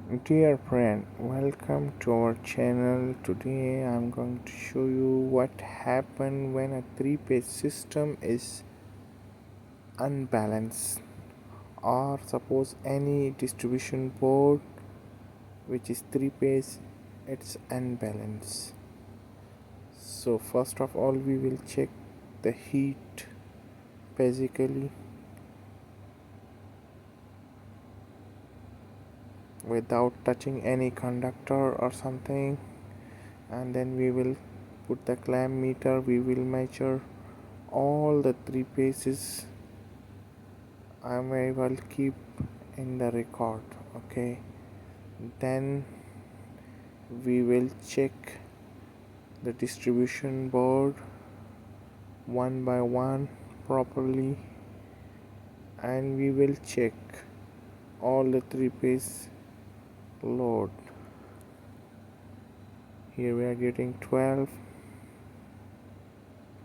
Dear friend, welcome to our channel. Today I'm going to show you what happens when a three-phase system is unbalanced, or suppose any distribution board which is three-phase, it's unbalanced. So first of all we will check the heat basically without touching any conductor or something, and then we will put the clamp meter. We will measure all the three phases. I will keep in the record. Okay, then we will check the distribution board one by one properly, and we will check all the three phase load. Here we are getting 12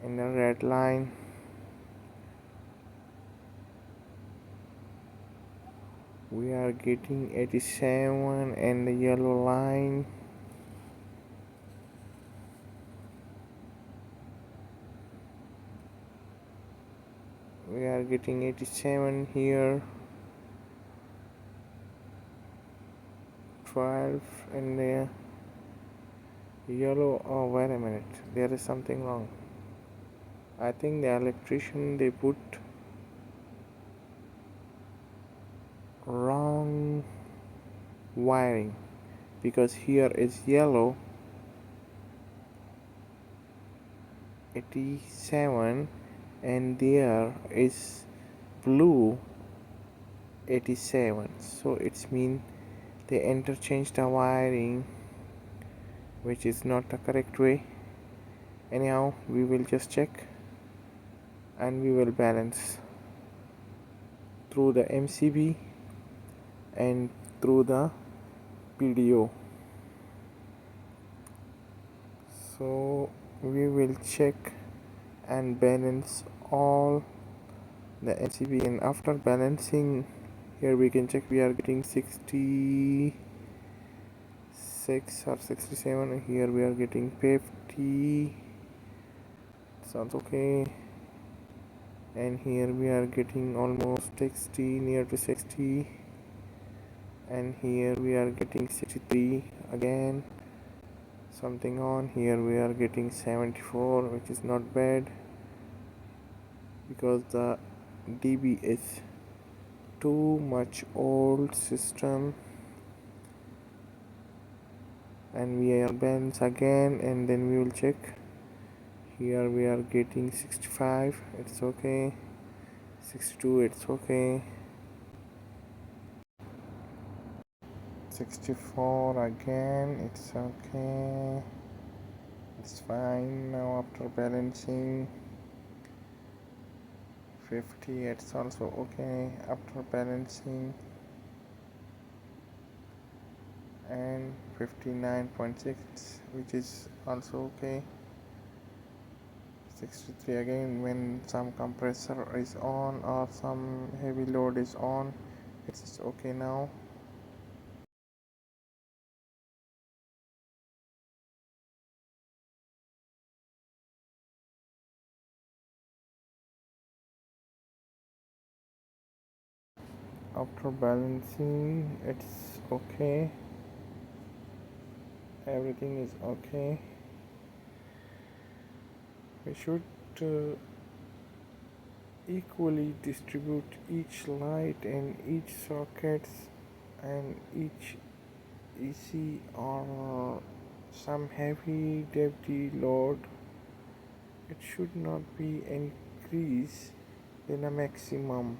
in the red line. We are getting 87 in the yellow line. We are getting 87 here. 12 in the yellow. Oh, wait a minute, there is something wrong. I think the electrician, they put wrong wiring, because here is yellow 87 and there is blue 87, so it's mean they interchanged the wiring, which is not the correct way. Anyhow, we will just check and we will balance through the MCB and through the PDO. So we will check and balance all the MCB, and after balancing, here we can check we are getting 66 or 67. Here we are getting 50. Sounds okay. And here we are getting almost 60, near to 60. And here we are getting 63 again. Something on here we are getting 74, which is not bad because the DB is too much old system. And we are balance again, and then we will check. Here we are getting 65, it's okay. 62, it's okay. 64 again, it's okay. It's fine. Now after balancing, 50, it's also okay after balancing. And 59.6, which is also okay. 63 again, when some compressor is on or some heavy load is on, it's okay now. After balancing, it's okay, everything is okay. We should equally distribute each light and each sockets and each EC or some heavy duty load. It should not be increased than a maximum.